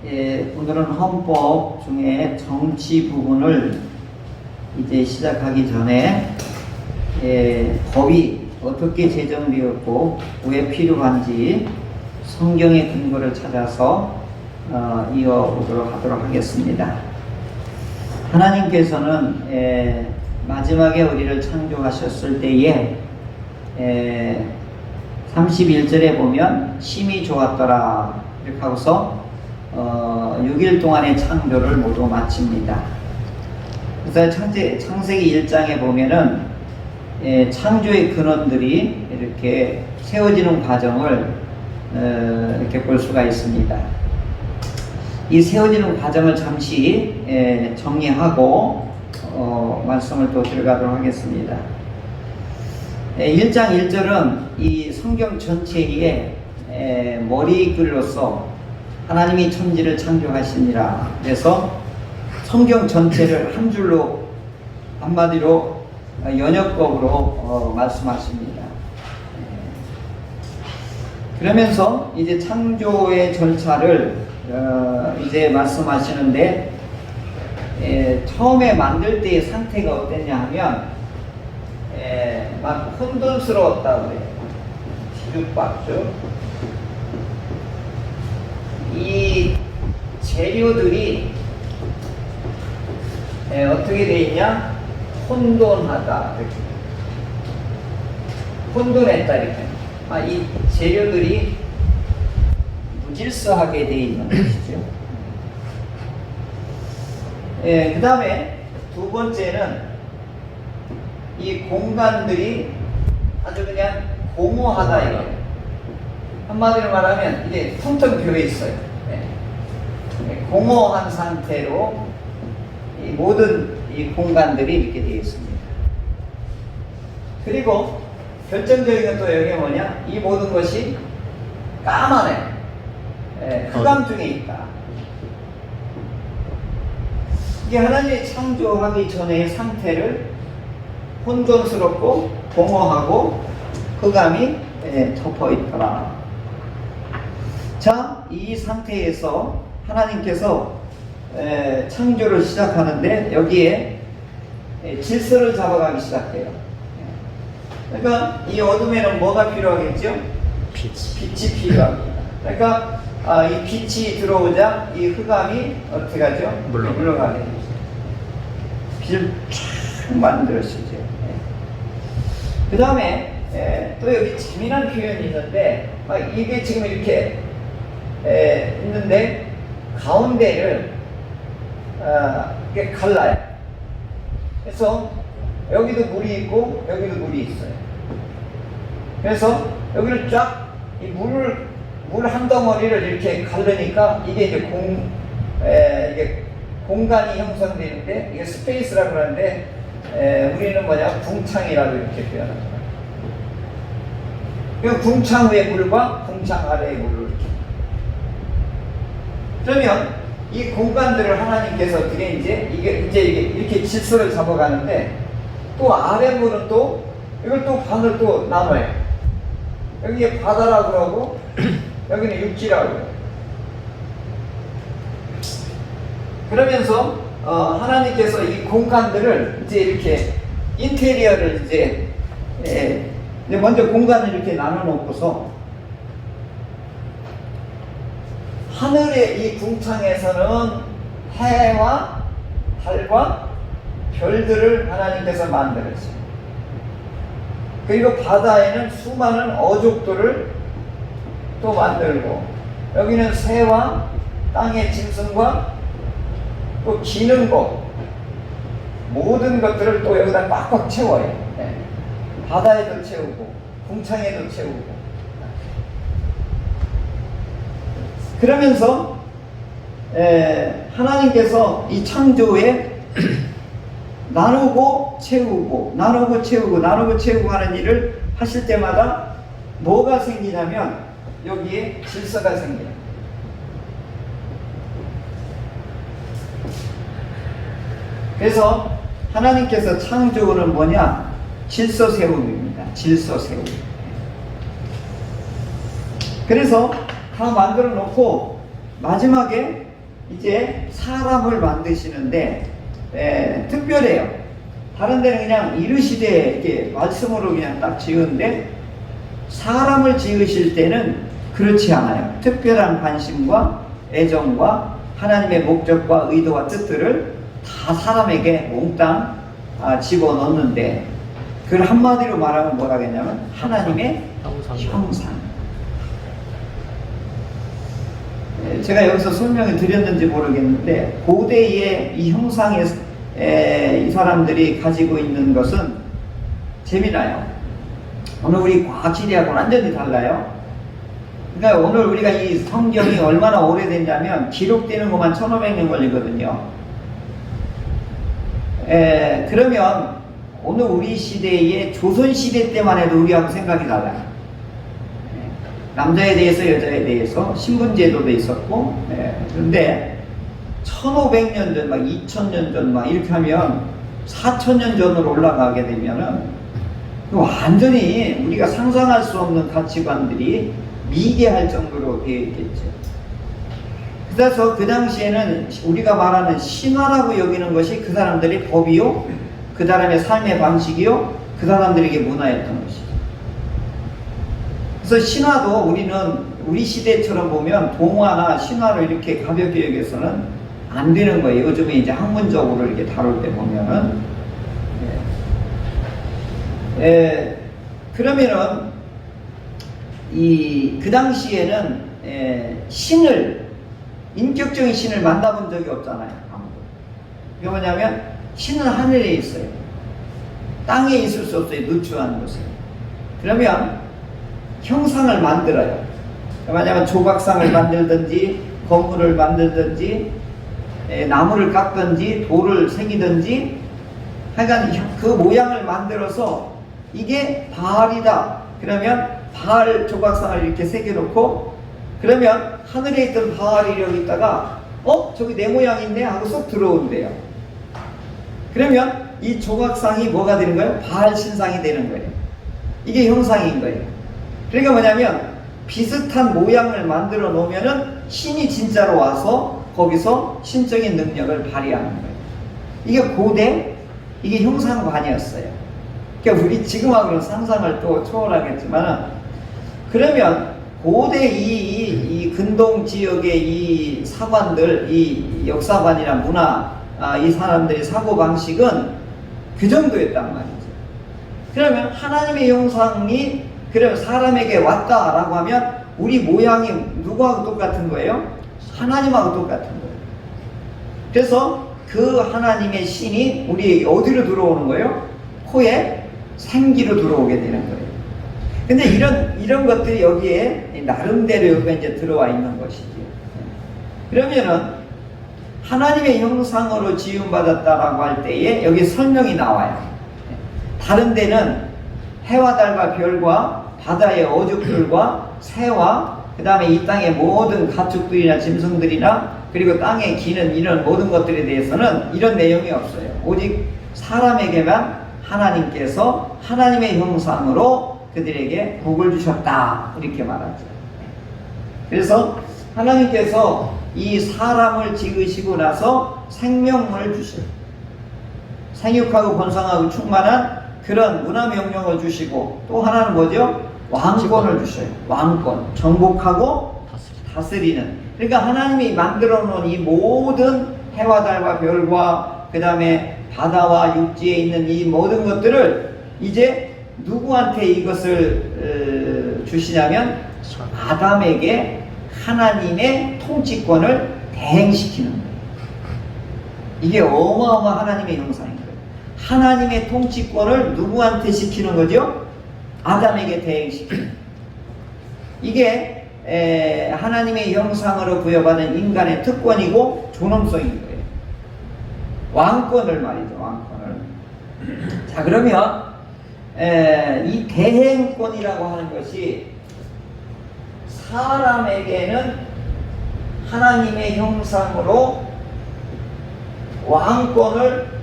오늘은 헌법 중에 정치 부분을 이제 시작하기 전에 법이 어떻게 제정되었고 왜 필요한지 성경의 근거를 찾아서 이어보도록 하도록 하겠습니다. 하나님께서는 마지막에 우리를 창조하셨을 때에 31절에 보면 심히 좋았더라 이렇게 하고서 6일 동안의 창조를 모두 마칩니다. 그래서 창세기 1장에 보면은 창조의 근원들이 이렇게 세워지는 과정을 이렇게 볼 수가 있습니다. 이 세워지는 과정을 잠시 정리하고 말씀을 또 들어가도록 하겠습니다. 1장 1절은 이 성경 전체의 머리글로서 하나님이 천지를 창조하시니라. 그래서 성경 전체를 한 줄로 한마디로 연역법으로 말씀하십니다. 그러면서 이제 창조의 절차를 이제 말씀하시는데 처음에 만들 때의 상태가 어땠냐 하면 막 혼돈스러웠다고 그래요. 뒤죽박죽. 이 재료들이 어떻게 되어 있냐? 혼돈하다. 이렇게. 혼돈했다. 이렇게. 이 재료들이 무질서하게 되어 있는 것이죠. 그 다음에 두 번째는 이 공간들이 아주 그냥 공허하다 이거예요. 한마디로 말하면 이게 텅텅 비어 있어요. 공허한 상태로 이 모든 이 공간들이 이렇게 되어 있습니다. 그리고 결정적인 건 또 여기 뭐냐? 이 모든 것이 까만해. 흑암 중에 있다. 이게 하나님이 창조하기 전의 상태를 혼돈스럽고 공허하고 흑암이 덮어 있더라. 자, 이 상태에서 하나님께서 창조를 시작하는데 여기에 질서를 잡아가기 시작해요. 그러니까 이 어둠에는 뭐가 필요하겠죠? 빛이 필요합니다. 그러니까 이 빛이 들어오자 이 흑암이 어떻게 하죠? 물러가게 되죠. 빛을 쫙 만들어주죠. 그 다음에 또 여기 재미난 표현이 있는데 이게 지금 이렇게 있는데 가운데를 이렇게 갈라요. 그래서 여기도 물이 있고 여기도 물이 있어요. 그래서 여기를 쫙 이 물 한 덩어리를 이렇게 갈르니까 이게 이제 이게 공간이 형성되는데 이게 스페이스라고 그러는데 우리는 뭐냐 궁창이라고 이렇게 표현합니다. 그 궁창 위의 물과 궁창 아래의 물을 이렇게. 그러면 이 공간들을 하나님께서 어떻게 이제 이렇게 질서를 잡아가는데 또 아래 물은 또 이걸 또 반을 또 나눠요. 여기에 바다라고 그러고 여기는 육지라고 그래요. 그러면서 하나님께서 이 공간들을 이제 이렇게 인테리어를 이제 먼저 공간을 이렇게 나눠 놓고서 하늘의 이 궁창에서는 해와 달과 별들을 하나님께서 만들었어요. 그리고 바다에는 수많은 어족들을 또 만들고 여기는 새와 땅의 짐승과 또 기는 것 모든 것들을 또 여기다 꽉꽉 채워요. 바다에도 채우고 궁창에도 채우고 그러면서 하나님께서 이 창조에 나누고 채우고 나누고 채우고 나누고 채우고 하는 일을 하실 때마다 뭐가 생기냐면 여기에 질서가 생겨요. 그래서 하나님께서 창조는 뭐냐? 질서 세움입니다. 질서 세움. 그래서 다 만들어 놓고 마지막에 이제 사람을 만드시는데 특별해요. 다른 데는 그냥 이르시되 이렇게 말씀으로 그냥 딱 지으는데 사람을 지으실 때는 그렇지 않아요. 특별한 관심과 애정과 하나님의 목적과 의도와 뜻들을 다 사람에게 몽땅 집어넣는데, 그걸 한마디로 말하면 뭐라겠냐면 하나님의 형상. 제가 여기서 설명을 드렸는지 모르겠는데, 고대의 이 형상의 이 사람들이 가지고 있는 것은 재미나요. 오늘 우리 과학시대하고는 완전히 달라요. 그러니까 오늘 우리가 이 성경이 얼마나 오래됐냐면 기록되는 것만 1500년 걸리거든요. 그러면 오늘 우리 시대의 조선시대 때만 해도 우리하고 생각이 달라요. 남자에 대해서 여자에 대해서 신분제도도 있었고, 그런데 1500년 전, 막 2000년 전, 막 이렇게 하면 4000년 전으로 올라가게 되면은 완전히 우리가 상상할 수 없는 가치관들이 미개할 정도로 되어 있겠죠. 그래서 그 당시에는 우리가 말하는 신화라고 여기는 것이 그 사람들의 법이요, 그 사람의 삶의 방식이요, 그 사람들에게 문화였던 것이죠. 그래서 신화도 우리는 우리 시대처럼 보면 동화나 신화로 이렇게 가볍게 여겨서는 안 되는 거예요. 요즘에 이제 학문적으로 이렇게 다룰 때 보면은. 그러면은 그 당시에는 신을, 인격적인 신을 만나본 적이 없잖아요. 그게 뭐냐면 신은 하늘에 있어요. 땅에 있을 수 없어요. 누추한 곳에. 그러면 형상을 만들어요. 왜냐하면 조각상을 만들든지 건물을 만들든지 나무를 깎든지 돌을 새기든지 하여간 그 모양을 만들어서 이게 바알이다. 그러면 바알 조각상을 이렇게 새겨놓고, 그러면 하늘에 있던 바알이 여기 있다가 저기 내 모양인데 하고 쏙 들어온대요. 그러면 이 조각상이 뭐가 되는 거예요? 바알 신상이 되는 거예요. 이게 형상인 거예요. 그러니까 뭐냐면 비슷한 모양을 만들어 놓으면은 신이 진짜로 와서 거기서 신적인 능력을 발휘하는 거예요. 이게 고대, 이게 형상관이었어요. 그러니까 우리 지금하고는 상상을 또 초월하겠지만, 그러면 고대 이 근동 지역의 이 사관들, 이 역사관이나 문화, 이 사람들의 사고방식은 그 정도였단 말이죠. 그러면 하나님의 형상이 그러면 사람에게 왔다라고 하면 우리 모양이 누구하고 똑같은 거예요? 하나님하고 똑같은 거예요. 그래서 그 하나님의 신이 우리에게 어디로 들어오는 거예요? 코에 생기로 들어오게 되는 거예요. 근데 이런 것들이 여기에 나름대로 여기가 이제 들어와 있는 것이죠. 그러면은 하나님의 형상으로 지음받았다라고 할 때에 여기 설명이 나와요. 다른 데는 해와 달과 별과 바다의 어족들과 새와 그 다음에 이 땅의 모든 가축들이나 짐승들이나 그리고 땅에 기는 이런 모든 것들에 대해서는 이런 내용이 없어요. 오직 사람에게만 하나님께서 하나님의 형상으로 그들에게 복을 주셨다, 이렇게 말하죠. 그래서 하나님께서 이 사람을 지으시고 나서 생명을 주시고 생육하고 번성하고 충만한 그런 문화 명령을 주시고, 또 하나는 뭐죠? 왕권을 주셔요. 왕권, 정복하고 다스리는. 그러니까 하나님이 만들어 놓은 이 모든 해와 달과 별과 그 다음에 바다와 육지에 있는 이 모든 것들을 이제 누구한테 이것을 주시냐면 아담에게 하나님의 통치권을 대행시키는 거예요. 이게 어마어마한 하나님의 형상인 거예요. 하나님의 통치권을 누구한테 시키는 거죠? 아담에게 대행시키는. 이게 하나님의 형상으로 부여받은 인간의 특권이고 존엄성인 거예요. 왕권을 말이죠. 왕권을. 자, 그러면 이 대행권이라고 하는 것이 사람에게는 하나님의 형상으로 왕권을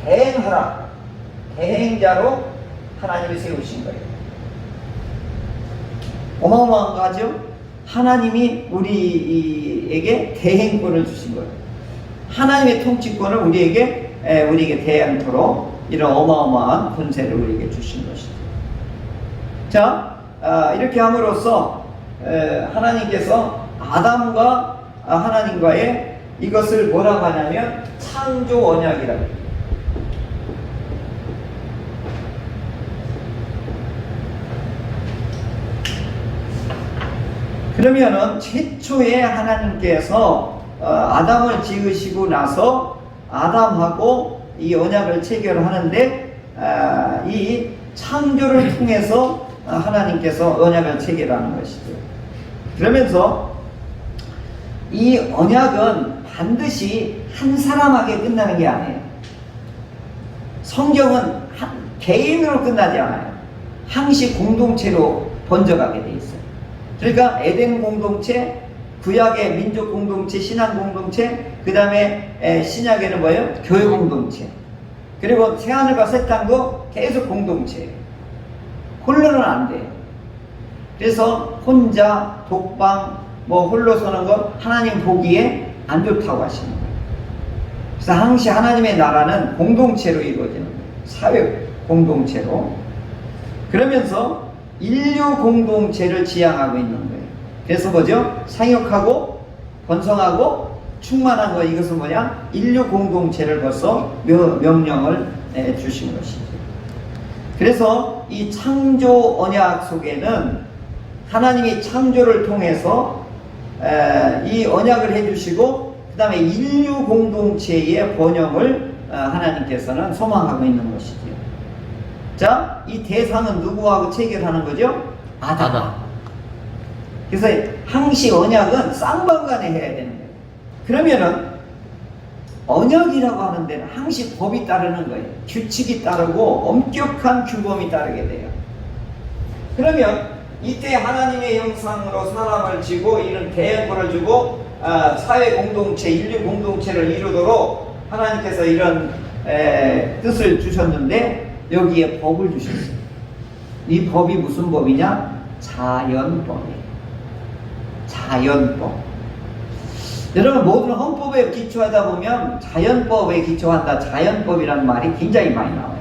대행하라, 대행자로 하나님이 세우신 거예요. 어마어마한 거죠? 하나님이 우리에게 대행권을 주신 거예요. 하나님의 통치권을 우리에게 대행토록 이런 어마어마한 권세를 우리에게 주신 것이죠. 자, 이렇게 함으로써 하나님께서 아담과 하나님과의 이것을 뭐라고 하냐면 창조 언약이라고 해요. 그러면은 최초에 하나님께서 아담을 지으시고 나서 아담하고 이 언약을 체결하는데 이 창조를 통해서 하나님께서 언약을 체결하는 것이죠. 그러면서 이 언약은 반드시 한 사람에게 끝나는 게 아니에요. 성경은 한 개인으로 끝나지 않아요. 항시 공동체로 번져가게 돼 있어요. 그러니까 에덴 공동체, 구약의 민족 공동체, 신앙 공동체, 그 다음에 신약에는 뭐예요? 교회 공동체. 그리고 새하늘과 새 땅도 계속 공동체예요. 홀로는 안 돼요. 그래서 혼자 독방 홀로 서는 건 하나님 보기에 안 좋다고 하시는 거예요. 그래서 항시 하나님의 나라는 공동체로 이루어지는 거예요. 사회 공동체로. 그러면서 인류 공동체를 지향하고 있는 거예요. 그래서 뭐죠? 상역하고 번성하고 충만한 거, 이것은 뭐냐? 인류 공동체를 벌써 명령을 주신 것이죠. 그래서 이 창조 언약 속에는 하나님이 창조를 통해서 이 언약을 해주시고 그 다음에 인류 공동체의 번영을 하나님께서는 소망하고 있는 것이죠. 자, 이 대상은 누구하고 체결하는 거죠? 아담. 그래서 항시 언약은 쌍방간에 해야 되는 거예요. 그러면은 언약이라고 하는 데는 항시 법이 따르는 거예요. 규칙이 따르고 엄격한 규범이 따르게 돼요. 그러면 이때 하나님의 형상으로 사람을 지고 이런 대행권을 주고 사회 공동체, 인류 공동체를 이루도록 하나님께서 이런 뜻을 주셨는데 여기에 법을 주셨어요. 이 법이 무슨 법이냐? 자연법이에요. 자연법. 여러분, 모든 헌법에 기초하다 보면 자연법에 기초한다, 자연법이라는 말이 굉장히 많이 나와요.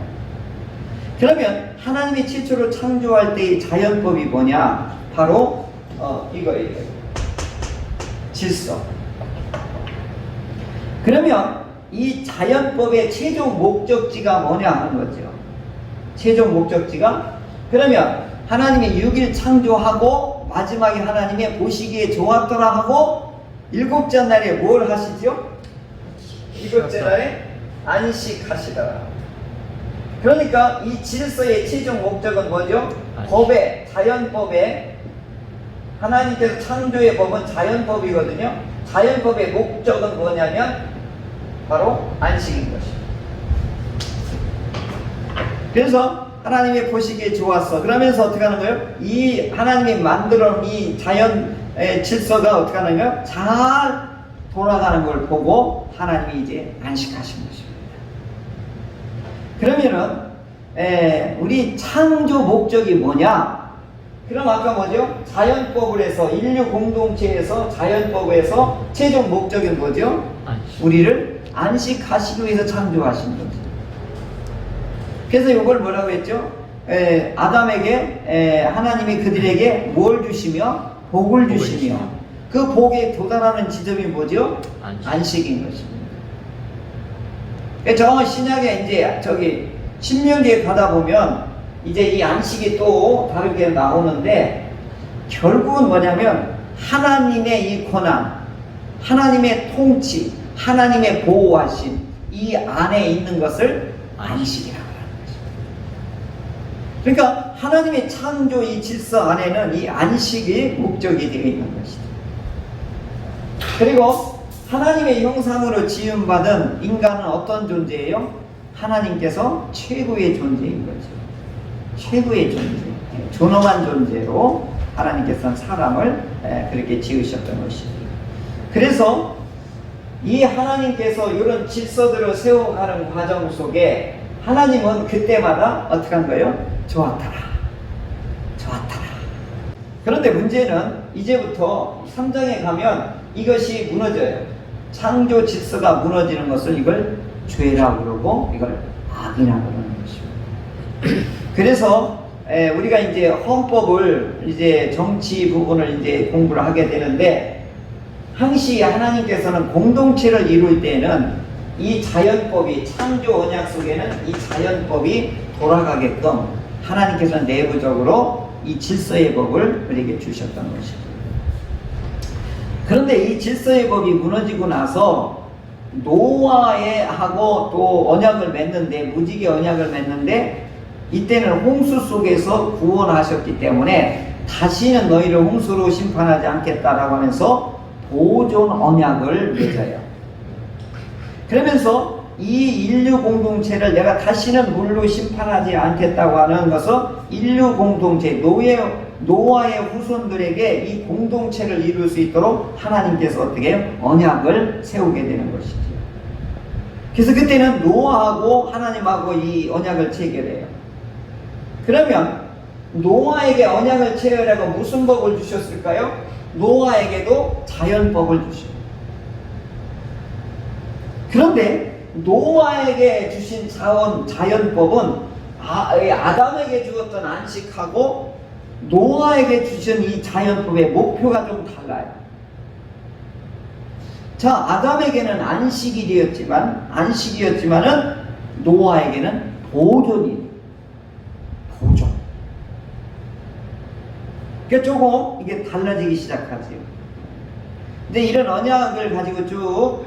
그러면 하나님이 최초로 창조할 때의 자연법이 뭐냐? 바로 이거예요. 질서. 그러면 이 자연법의 최종 목적지가 뭐냐 하는 거죠. 최종 목적지가, 그러면 하나님이 6일 창조하고 마지막에 하나님의 보시기에 좋았더라 하고 7째 날에 뭘 하시죠? 7째 날에 안식하시더라. 그러니까 이 질서의 최종 목적은 뭐죠? 법의, 자연법의, 하나님께서 창조의 법은 자연법이거든요. 자연법의 목적은 뭐냐면 바로 안식인 것입니다. 그래서 하나님이 보시기에 좋았어. 그러면서 어떻게 하는 거예요? 이 하나님이 만들어 놓은 이 자연의 질서가 어떻게 하는 거예요? 잘 돌아가는 걸 보고 하나님이 이제 안식하신 것입니다. 그러면은 우리 창조 목적이 뭐냐? 그럼 아까 뭐죠? 자연법을 해서, 인류 공동체에서 자연법에서 최종 목적은 뭐죠? 우리를 안식하시기 위해서 창조하신 거죠. 그래서 이걸 뭐라고 했죠? 아담에게 하나님이 그들에게 뭘 주시며? 복을 주시며, 그 복에 도달하는 지점이 뭐죠? 안식인 것입니다. 저 신약에 이제 신명기에 가다 보면 이제 이 안식이 또 다르게 나오는데, 결국은 뭐냐면 하나님의 이 권한, 하나님의 통치, 하나님의 보호하심, 이 안에 있는 것을 안식이라고 하는 것입니다. 그러니까 하나님의 창조 이 질서 안에는 이 안식이 목적이 되어 있는 것이죠. 그리고 하나님의 형상으로 지음받은 인간은 어떤 존재예요? 하나님께서 최고의 존재인 거죠. 최고의 존재, 존엄한 존재로 하나님께서는 사람을 그렇게 지으셨던 것이죠. 그래서 이 하나님께서 이런 질서들을 세워가는 과정 속에 하나님은 그때마다 어떻게 한 거예요? 좋았더라. 좋았더라. 그런데 문제는 이제부터 3장에 가면 이것이 무너져요. 창조 질서가 무너지는 것을 이걸 죄라고 그러고 이걸 악이라고 그러는 것입니다. 그래서 우리가 이제 헌법을 이제 정치 부분을 이제 공부를 하게 되는데, 항시 하나님께서는 공동체를 이룰 때는 이 자연법이, 창조 언약 속에는 이 자연법이 돌아가게끔 하나님께서는 내부적으로 이 질서의 법을 우리에게 주셨던 것입니다. 그런데 이 질서의 법이 무너지고 나서 노아에 하고 또 언약을 맺는데, 무지개 언약을 맺는데, 이때는 홍수 속에서 구원하셨기 때문에 다시는 너희를 홍수로 심판하지 않겠다라고 하면서 보존 언약을 맺어요. 그러면서 이 인류 공동체를 내가 다시는 물로 심판하지 않겠다고 하는 것은 인류 공동체, 노아의 후손들에게 이 공동체를 이룰 수 있도록 하나님께서 어떻게 해요? 언약을 세우게 되는 것이죠. 그래서 그때는 노아하고 하나님하고 이 언약을 체결해요. 그러면 노아에게 언약을 체결하고 무슨 법을 주셨을까요? 노아에게도 자연법을 주십니다. 그런데 노아에게 주신 자연법은 아담에게 주었던 안식하고 노아에게 주신 이 자연법의 목표가 좀 달라요. 자, 아담에게는 안식이었지만은 노아에게는 보존. 그러니까 조금 이게 달라지기 시작하죠. 근데 이런 언약을 가지고 쭉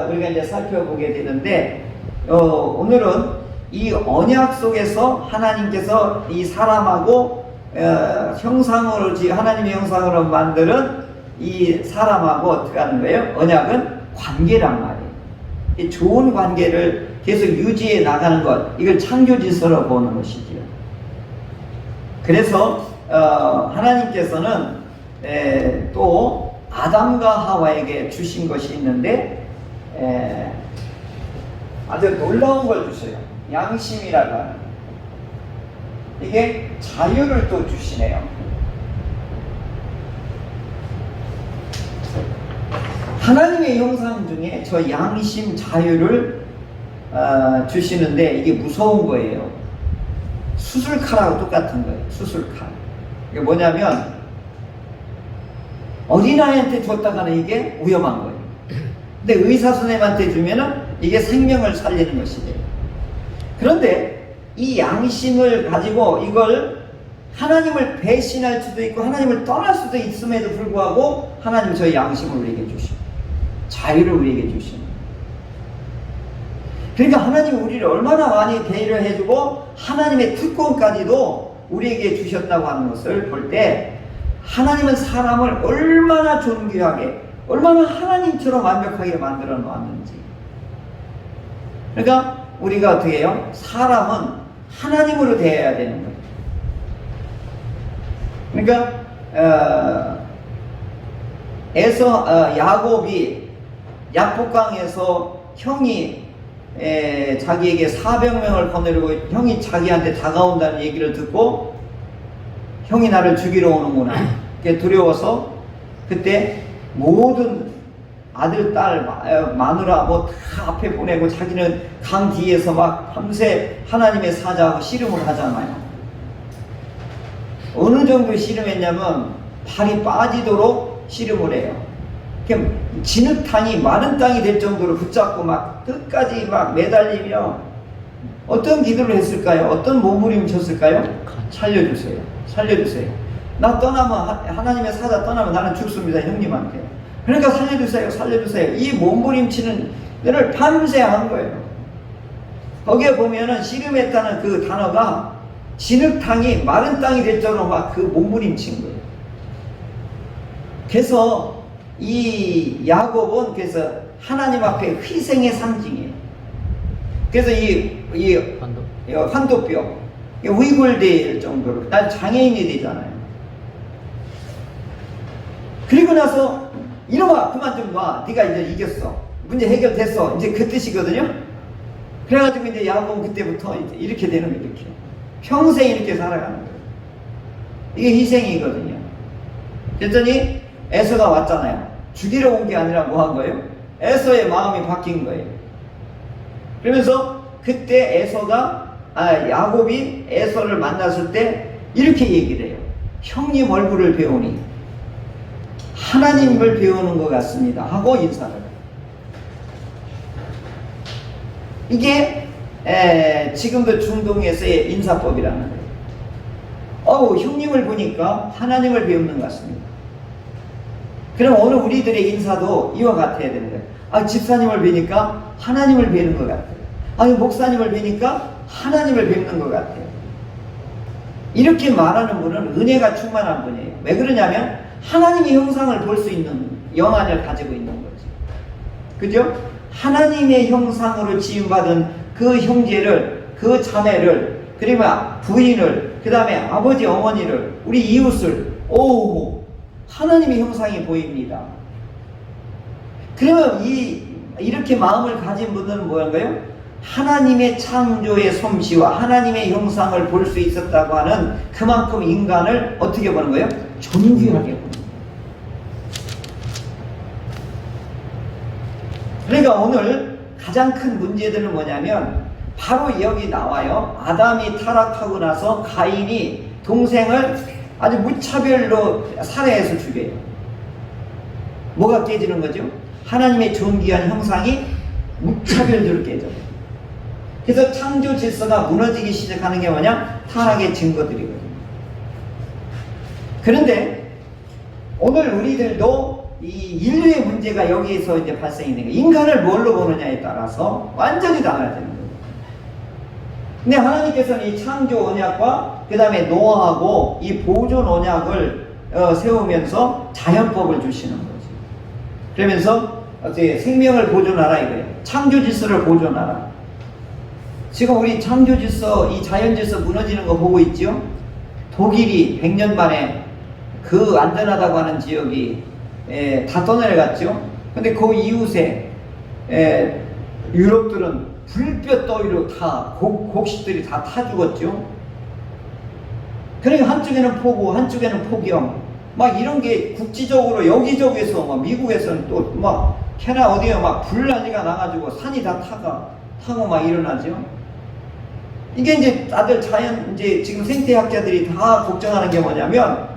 우리가 이제 살펴보게 되는데, 오늘은 이 언약 속에서 하나님께서 이 사람하고 하나님의 형상으로 만드는 이 사람하고 어떻게 하는 거예요? 언약은 관계란 말이에요. 이 좋은 관계를 계속 유지해 나가는 것, 이걸 창조 질서로 보는 것이지요. 그래서 하나님께서는 또 아담과 하와에게 주신 것이 있는데 아주 놀라운 걸 주세요. 양심이라고 하는, 이게 자유를 또 주시네요. 하나님의 형상 중에 저 양심, 자유를 주시는데 이게 무서운 거예요. 수술칼하고 똑같은 거예요. 수술칼. 이게 뭐냐면 어린아이한테 줬다가는 이게 위험한 거예요. 근데 의사 선생님한테 주면은 이게 생명을 살리는 것이죠. 그런데 이 양심을 가지고 이걸 하나님을 배신할 수도 있고 하나님을 떠날 수도 있음에도 불구하고 하나님 저희 양심을 우리에게 주십니다. 자유를 우리에게 주십니다. 그러니까 하나님이 우리를 얼마나 많이 배려해주고 하나님의 특권까지도 우리에게 주셨다고 하는 것을 볼 때, 하나님은 사람을 얼마나 존귀하게, 얼마나 하나님처럼 완벽하게 만들어 놓았는지. 그러니까 우리가 어떻게 해요? 사람은 하나님으로 대해야 되는 거예요. 그러니까 야곱이 약복강에서 형이 자기에게 400명을 거느리고 형이 자기한테 다가온다는 얘기를 듣고 형이 나를 죽이러 오는구나, 그게 두려워서 그때 모든 아들, 딸, 마누라 뭐 다 앞에 보내고 자기는 강 뒤에서 막 밤새 하나님의 사자하고 씨름을 하잖아요. 어느 정도 씨름했냐면 발이 빠지도록 씨름을 해요. 진흙탕이 마른 땅이 될 정도로 붙잡고 막 끝까지 막 매달리며 어떤 기도를 했을까요? 어떤 몸부림쳤을까요? 살려주세요. 살려주세요. 나 떠나면, 하나님의 사자 떠나면 나는 죽습니다, 형님한테. 그러니까 살려주세요. 살려주세요. 이 몸부림치는 일을 밤새 한 거예요. 거기에 보면은 씨름했다는 그 단어가 진흙탕이 마른 땅이 될 정도로 막 그 몸부림친 거예요. 그래서 이 야곱은 그래서 하나님 앞에 희생의 상징이에요. 그래서 이 환도뼈 위골될 정도로 난 장애인이 되잖아요. 그리고 나서 이놈아 그만 좀 놔, 네가 이제 이겼어, 문제 해결됐어, 이제 그 뜻이거든요. 그래가지고 이제 야곱은 그때부터 이제 이렇게 되는 거예요. 이렇게 평생 이렇게 살아가는 거예요. 이게 희생이거든요. 그랬더니 에서가 왔잖아요. 죽이러 온 게 아니라 뭐 한 거예요? 에서의 마음이 바뀐 거예요. 그러면서 그때 야곱이 에서를 만났을 때 이렇게 얘기를 해요. 형님 얼굴을 배우니 하나님을 배우는 것 같습니다 하고 인사를 해요. 이게 지금도 중동에서의 인사법이라는 거예요. 형님을 보니까 하나님을 배우는 것 같습니다. 그럼 오늘 우리들의 인사도 이와 같아야 되는 거예요. 집사님을 뵈니까 하나님을 뵈는 것 같아요. 목사님을 뵈니까 하나님을 뵙는 것 같아요. 이렇게 말하는 분은 은혜가 충만한 분이에요. 왜 그러냐면 하나님의 형상을 볼 수 있는 영안을 가지고 있는 거지. 그죠? 하나님의 형상으로 지음받은 그 형제를, 그 자매를, 그리고 부인을, 그 다음에 아버지 어머니를, 우리 이웃을, 하나님의 형상이 보입니다. 그러면 이렇게 마음을 가진 분들은 뭐인가요? 하나님의 창조의 솜씨와 하나님의 형상을 볼 수 있었다고 하는 그만큼 인간을 어떻게 보는 거예요? 존귀하게 보는 거예요. 그러니까 오늘 가장 큰 문제들은 뭐냐면 바로 여기 나와요. 아담이 타락하고 나서 가인이 동생을 아주 무차별로 살해해서 죽여요. 뭐가 깨지는 거죠? 하나님의 존귀한 형상이 무차별적으로 깨져요. 그래서 창조 질서가 무너지기 시작하는 게 뭐냐? 타락의 증거들이거든요. 그런데 오늘 우리들도 이 인류의 문제가 여기에서 이제 발생이 되는 거예요. 인간을 뭘로 보느냐에 따라서 완전히 달라지는 거예요. 근데 하나님께서는 이 창조 언약과 그 다음에 노아하고 이 보존 언약을 세우면서 자연법을 주시는 거죠. 그러면서 어떻게 생명을 보존하라 이거예요. 창조 질서를 보존하라. 지금 우리 창조 질서, 이 자연 질서 무너지는 거 보고 있죠? 독일이 100년 만에 그 안전하다고 하는 지역이 다 떠내려갔죠? 근데 그 이웃에 유럽들은 불볕 더위로 다 곡식들이 다 타 죽었죠? 그러니까 한쪽에는 폭우, 한쪽에는 폭염, 막 이런 게 국지적으로 여기저기서 막 미국에서는 또 막 캐나 어디에 막 불난리가 나가지고 산이 다 타고 막 일어나죠? 이게 이제 다들 이제 지금 생태학자들이 다 걱정하는 게 뭐냐면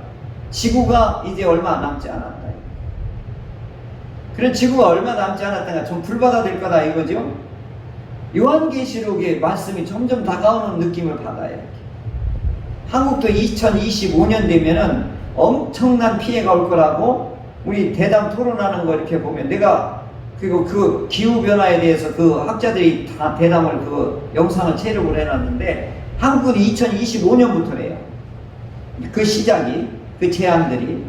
지구가 이제 얼마 남지 않았다. 그런 지구가 얼마 남지 않았다가 좀 불바다 될 거다 이거죠? 요한계시록의 말씀이 점점 다가오는 느낌을 받아요. 한국도 2025년 되면은 엄청난 피해가 올 거라고 우리 대담 토론하는 거 이렇게 보면 그리고 그 기후변화에 대해서 그 학자들이 다 대담을 그 영상을 체력을 해놨는데 한국은 2025년부터래요. 그 시작이, 그 제안들이.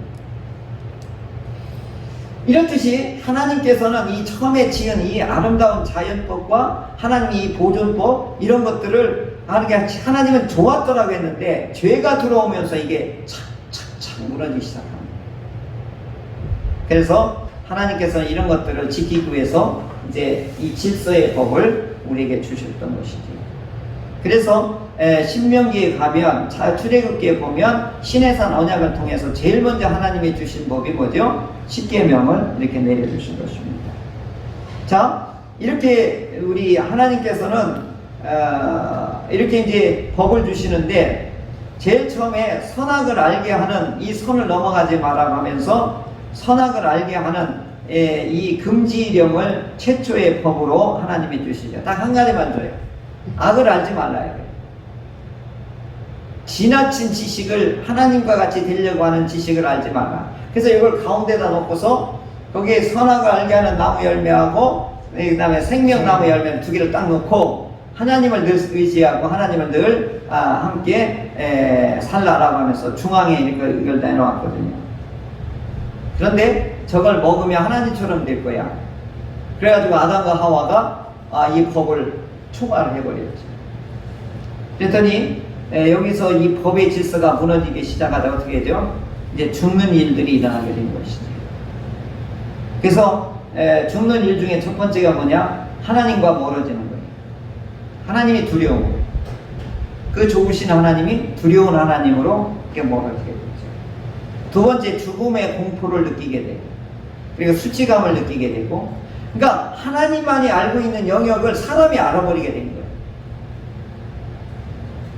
이렇듯이 하나님께서는 이 처음에 지은 이 아름다운 자연법과 하나님의 이 보존법 이런 것들을 하나님은 좋았더라고 했는데 죄가 들어오면서 이게 착착착 무너지기 시작합니다. 그래서 하나님께서는 이런 것들을 지키기 위해서 이제 이 질서의 법을 우리에게 주셨던 것이죠. 그래서 신명기에 가면 출애굽기에 보면 시내산 언약을 통해서 제일 먼저 하나님이 주신 법이 뭐죠? 십계명을 이렇게 내려주신 것입니다. 자, 이렇게 우리 하나님께서는 이렇게 이제 법을 주시는데 제일 처음에 선악을 알게 하는 이 선을 넘어가지 마라 하면서 선악을 알게 하는 이 금지령을 최초의 법으로 하나님이 주시죠. 딱 한 가지만 줘요. 악을 알지 말라요. 지나친 지식을 하나님과 같이 되려고 하는 지식을 알지 말라. 그래서 이걸 가운데다 놓고서 거기에 선악을 알게 하는 나무 열매하고 그 다음에 생명나무 열매 두 개를 딱 놓고 하나님을 늘 의지하고 하나님을 늘 함께 살라라고 하면서 중앙에 이걸 내놓았거든요. 그런데 저걸 먹으면 하나님처럼 될 거야. 그래가지고 아담과 하와가 이 법을 초과를 해버렸죠. 그랬더니 여기서 이 법의 질서가 무너지기 시작하다 어떻게 되죠? 이제 죽는 일들이 일어나게 된 것이죠. 그래서 죽는 일 중에 첫 번째가 뭐냐? 하나님과 멀어지는 거예요. 하나님이 두려움. 그 좋으신 하나님이 두려운 하나님으로 이렇게 멀어지게 되죠. 두 번째, 죽음의 공포를 느끼게 되고, 그리고 수치감을 느끼게 되고, 그러니까 하나님만이 알고 있는 영역을 사람이 알아버리게 된 거예요.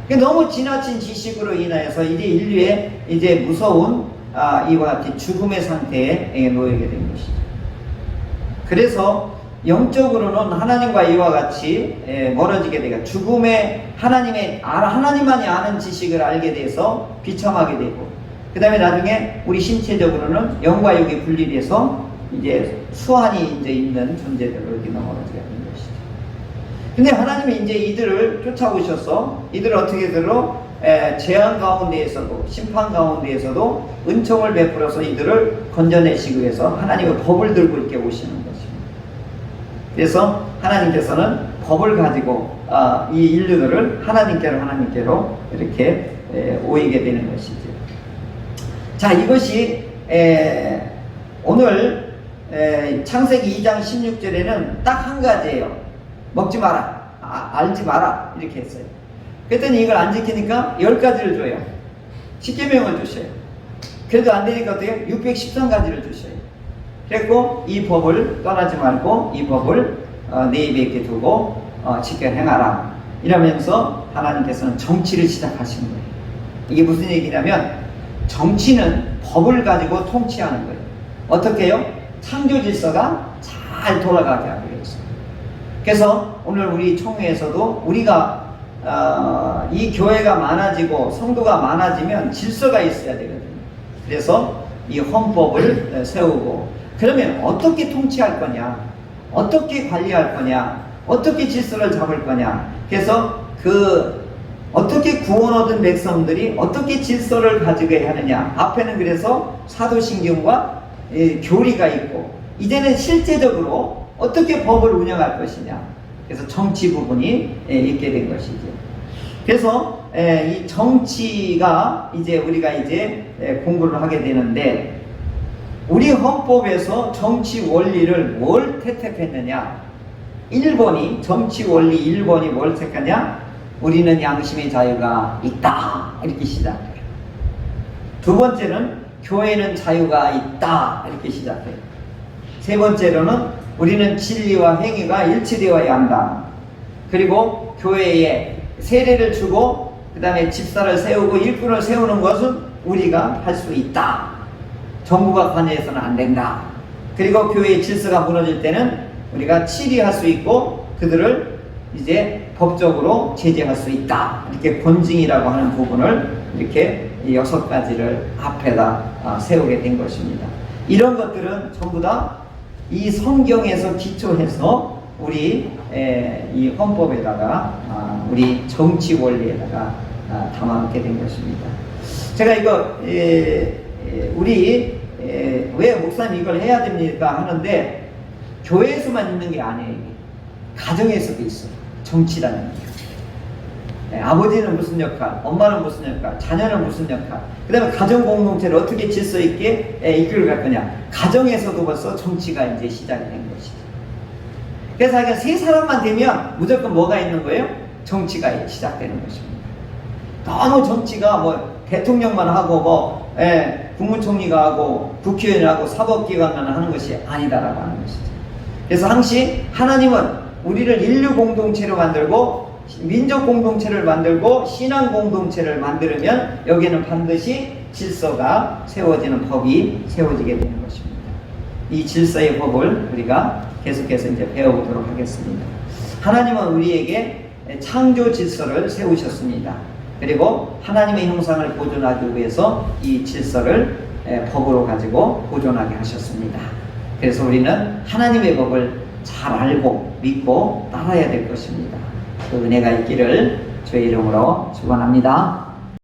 그러니까 너무 지나친 지식으로 인하여서 이제 인류의 이제 무서운 이와 같은 죽음의 상태에 놓이게 된 것이죠. 그래서 영적으로는 하나님과 이와 같이 멀어지게 되고, 죽음의 하나님만이 아는 지식을 알게 돼서 비참하게 되고, 그 다음에 나중에 우리 신체적으로는 영과 육이 분리돼서 이제 수한이 이제 있는 존재들로 이렇게 넘어가게 되는 것이죠. 근데 하나님이 이제 이들을 쫓아오셔서 이들을 어떻게들로 재앙 가운데에서도 심판 가운데에서도 은총을 베풀어서 이들을 건져내시기 위해서 하나님의 법을 들고 이렇게 오시는 것입니다. 그래서 하나님께서는 법을 가지고 이 인류들을 하나님께로 이렇게 오이게 되는 것이죠. 자, 이것이 오늘 창세기 2장 16절에는 딱 한 가지예요. 먹지 마라, 알지 마라, 이렇게 했어요. 그랬더니 이걸 안 지키니까 10가지를 줘요. 10계명을 주셔요. 그래도 안 되니까 어떻게 해요? 613가지를 주셔요. 그랬고 이 법을 떠나지 말고 이 법을 내 입에 있게 두고 지켜 행하라, 이러면서 하나님께서는 정치를 시작하신 거예요. 이게 무슨 얘기냐면, 정치는 법을 가지고 통치하는 거예요. 어떻게 해요? 창조 질서가 잘 돌아가게 하기 위해서. 그래서 오늘 우리 총회에서도 우리가 이 교회가 많아지고 성도가 많아지면 질서가 있어야 되거든요. 그래서 이 헌법을 세우고, 그러면 어떻게 통치할 거냐, 어떻게 관리할 거냐, 어떻게 질서를 잡을 거냐. 그래서 어떻게 구원 얻은 백성들이 어떻게 질서를 가지게 하느냐. 앞에는 그래서 사도신경과 교리가 있고, 이제는 실제적으로 어떻게 법을 운영할 것이냐. 그래서 정치 부분이 있게 된 것이죠. 그래서 이 정치가 이제 우리가 이제 공부를 하게 되는데, 우리 헌법에서 정치 원리를 뭘 채택했느냐. 1번이 정치 원리 1번이 뭘 택하냐? 우리는 양심의 자유가 있다, 이렇게 시작해요. 두 번째는 교회는 자유가 있다, 이렇게 시작해요. 세 번째로는 우리는 진리와 행위가 일치되어야 한다. 그리고 교회에 세례를 주고 그 다음에 집사를 세우고 일꾼을 세우는 것은 우리가 할 수 있다. 정부가 관여해서는 안 된다. 그리고 교회의 질서가 무너질 때는 우리가 치리할 수 있고 그들을 이제 법적으로 제재할 수 있다. 이렇게 권징이라고 하는 부분을 이렇게 6가지를 앞에다 세우게 된 것입니다. 이런 것들은 전부 다 이 성경에서 기초해서 우리 이 헌법에다가 우리 정치 원리에다가 담아놓게 된 것입니다. 제가 이거 우리 왜 목사님 이걸 해야 됩니까 하는데, 교회에서만 있는 게 아니에요. 가정에서도 있어요. 정치라는 게. 아버지는 무슨 역할, 엄마는 무슨 역할, 자녀는 무슨 역할, 그 다음에 가정 공동체를 어떻게 질서 있게 이끌어갈 거냐. 가정에서도 벌써 정치가 이제 시작이 된 것이죠. 그래서 그냥 세 사람만 되면 무조건 뭐가 있는 거예요? 정치가 시작되는 것입니다. 너무 정치가 뭐 대통령만 하고 국무총리가 하고 국회의원이 하고 사법기관만 하는 것이 아니다라고 하는 것이죠. 그래서 항상 하나님은 우리를 인류 공동체로 만들고 민족 공동체를 만들고 신앙 공동체를 만들면 여기는 반드시 질서가 세워지는 법이 세워지게 되는 것입니다. 이 질서의 법을 우리가 계속해서 이제 배워보도록 하겠습니다. 하나님은 우리에게 창조 질서를 세우셨습니다. 그리고 하나님의 형상을 보존하기 위해서 이 질서를 법으로 가지고 보존하게 하셨습니다. 그래서 우리는 하나님의 법을 잘 알고 믿고 따라야 될 것입니다. 그 은혜가 있기를 주의 이름으로 축원합니다.